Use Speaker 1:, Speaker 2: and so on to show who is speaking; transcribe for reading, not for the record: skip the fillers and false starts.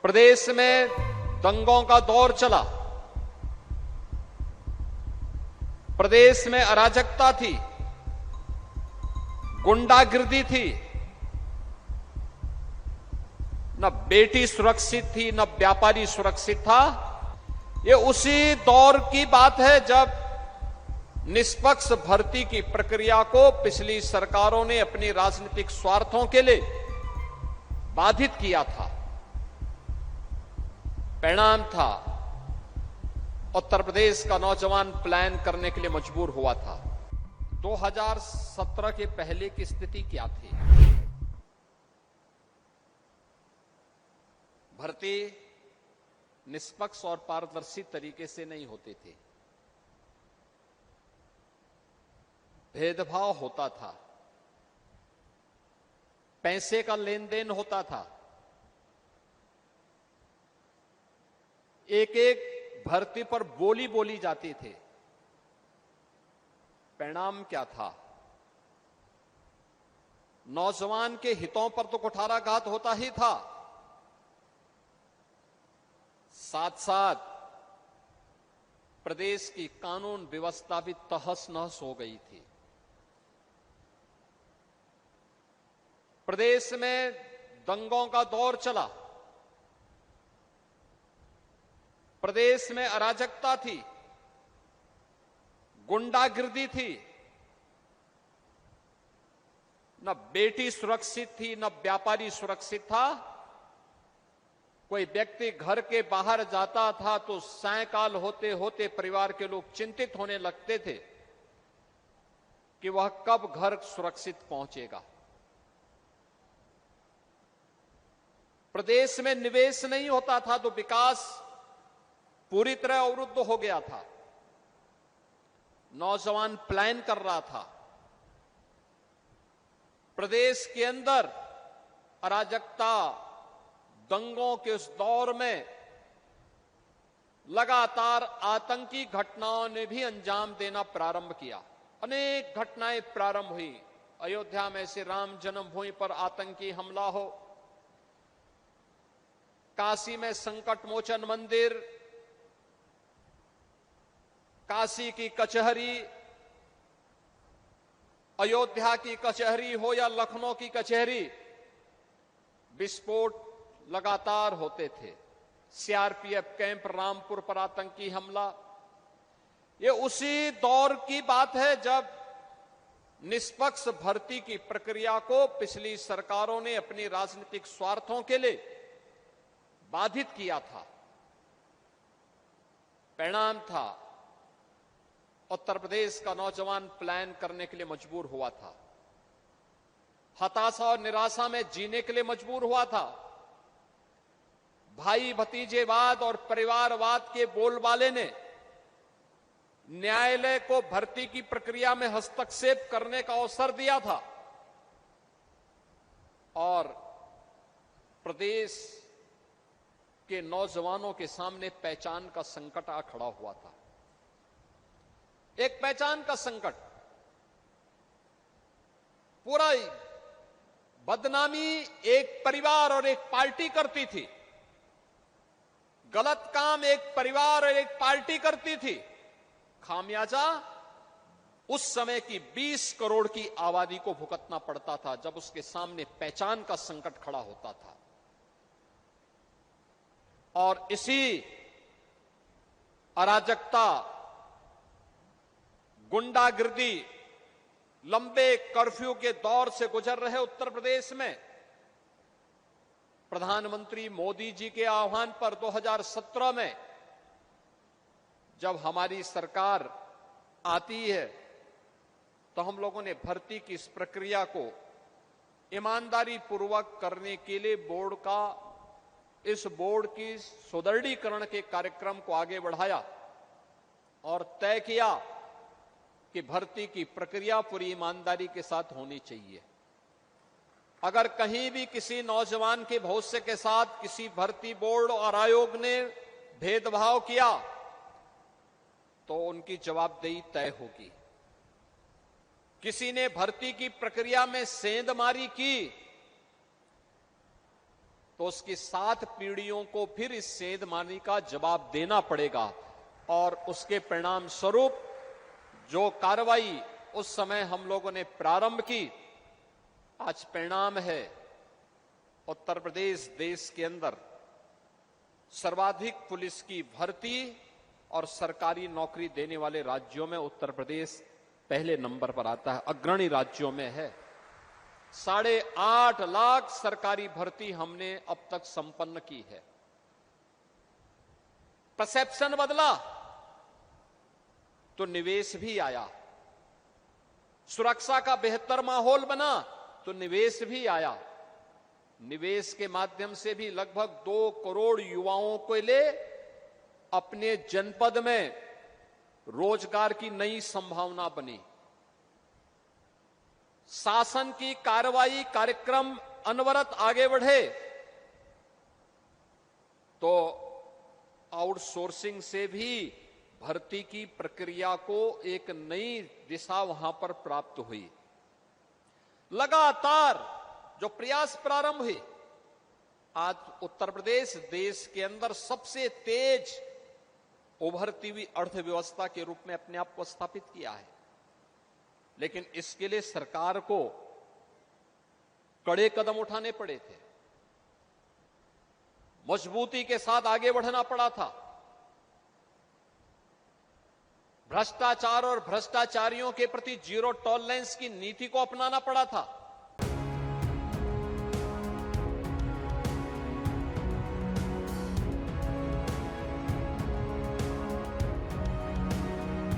Speaker 1: प्रदेश में दंगों का दौर चला, प्रदेश में अराजकता थी, गुंडागिर्दी थी, न बेटी सुरक्षित थी न व्यापारी सुरक्षित था। ये उसी दौर की बात है जब निष्पक्ष भर्ती की प्रक्रिया को पिछली सरकारों ने अपनी राजनीतिक स्वार्थों के लिए बाधित किया था। परिणाम था उत्तर प्रदेश का नौजवान प्लान करने के लिए मजबूर हुआ था। 2017 के पहले की स्थिति क्या थी? भर्ती निष्पक्ष और पारदर्शी तरीके से नहीं होती थी, भेदभाव होता था, पैसे का लेन देन होता था, एक एक भर्ती पर बोली बोली जाती थी। परिणाम क्या था? नौजवान के हितों पर तो कुठाराघात होता ही था, साथ साथ प्रदेश की कानून व्यवस्था भी तहस नहस हो गई थी। प्रदेश में दंगों का दौर चला, प्रदेश में अराजकता थी, गुंडागिर्दी थी, न बेटी सुरक्षित थी न व्यापारी सुरक्षित था। कोई व्यक्ति घर के बाहर जाता था तो सायंकाल होते होते परिवार के लोग चिंतित होने लगते थे कि वह कब घर सुरक्षित पहुंचेगा। प्रदेश में निवेश नहीं होता था तो विकास पूरी तरह अवरुद्ध हो गया था। नौजवान प्लान कर रहा था। प्रदेश के अंदर अराजकता, दंगों के उस दौर में लगातार आतंकी घटनाओं ने भी अंजाम देना प्रारंभ किया। अनेक घटनाएं प्रारंभ हुई। अयोध्या में श्री राम जन्मभूमि पर आतंकी हमला हो, काशी में संकट मोचन मंदिर, काशी की कचहरी, अयोध्या की कचहरी हो या लखनऊ की कचहरी, विस्फोट लगातार होते थे। सीआरपीएफ कैंप रामपुर पर आतंकी हमला, ये उसी दौर की बात है जब निष्पक्ष भर्ती की प्रक्रिया को पिछली सरकारों ने अपनी राजनीतिक स्वार्थों के लिए बाधित किया था। परिणाम था उत्तर प्रदेश का नौजवान प्लान करने के लिए मजबूर हुआ था, हताशा और निराशा में जीने के लिए मजबूर हुआ था। भाई भतीजेवाद और परिवारवाद के बोलबाले ने न्यायालय को भर्ती की प्रक्रिया में हस्तक्षेप करने का अवसर दिया था और प्रदेश के नौजवानों के सामने पहचान का संकट आ खड़ा हुआ था। एक पहचान का संकट, पूरा बदनामी एक परिवार और एक पार्टी करती थी, गलत काम एक परिवार और एक पार्टी करती थी। खामियाजा उस समय की 20 करोड़ की आबादी को भुगतना पड़ता था जब उसके सामने पहचान का संकट खड़ा होता था। और इसी अराजकता, गुंडागिर्दी, लंबे कर्फ्यू के दौर से गुजर रहे उत्तर प्रदेश में प्रधानमंत्री मोदी जी के आह्वान पर 2017 में जब हमारी सरकार आती है तो हम लोगों ने भर्ती की इस प्रक्रिया को ईमानदारी पूर्वक करने के लिए इस बोर्ड की सुदृढ़ीकरण के कार्यक्रम को आगे बढ़ाया और तय किया कि भर्ती की प्रक्रिया पूरी ईमानदारी के साथ होनी चाहिए। अगर कहीं भी किसी नौजवान के भविष्य के साथ किसी भर्ती बोर्ड और आयोग ने भेदभाव किया तो उनकी जवाबदेही तय होगी। किसी ने भर्ती की प्रक्रिया में सेंधमारी की तो उसकी 7 पीढ़ियों को फिर इस सेंधमानी का जवाब देना पड़ेगा। और उसके परिणाम स्वरूप जो कार्रवाई उस समय हम लोगों ने प्रारंभ की, आज परिणाम है उत्तर प्रदेश देश के अंदर सर्वाधिक पुलिस की भर्ती और सरकारी नौकरी देने वाले राज्यों में उत्तर प्रदेश पहले नंबर पर आता है, अग्रणी राज्यों में है। 8.5 लाख सरकारी भर्ती हमने अब तक संपन्न की है। परसेप्शन बदला तो निवेश भी आया, सुरक्षा का बेहतर माहौल बना तो निवेश भी आया। निवेश के माध्यम से भी लगभग 2 करोड़ युवाओं को ले अपने जनपद में रोजगार की नई संभावना बनी। शासन की कार्रवाई कार्यक्रम अनवरत आगे बढ़े तो आउटसोर्सिंग से भी भर्ती की प्रक्रिया को एक नई दिशा वहां पर प्राप्त हुई। लगातार जो प्रयास प्रारंभ हुए, आज उत्तर प्रदेश देश के अंदर सबसे तेज उभरती हुई अर्थव्यवस्था के रूप में अपने आप को स्थापित किया है। लेकिन इसके लिए सरकार को कड़े कदम उठाने पड़े थे, मजबूती के साथ आगे बढ़ना पड़ा था। भ्रष्टाचार और भ्रष्टाचारियों के प्रति जीरो टॉलरेंस की नीति को अपनाना पड़ा था।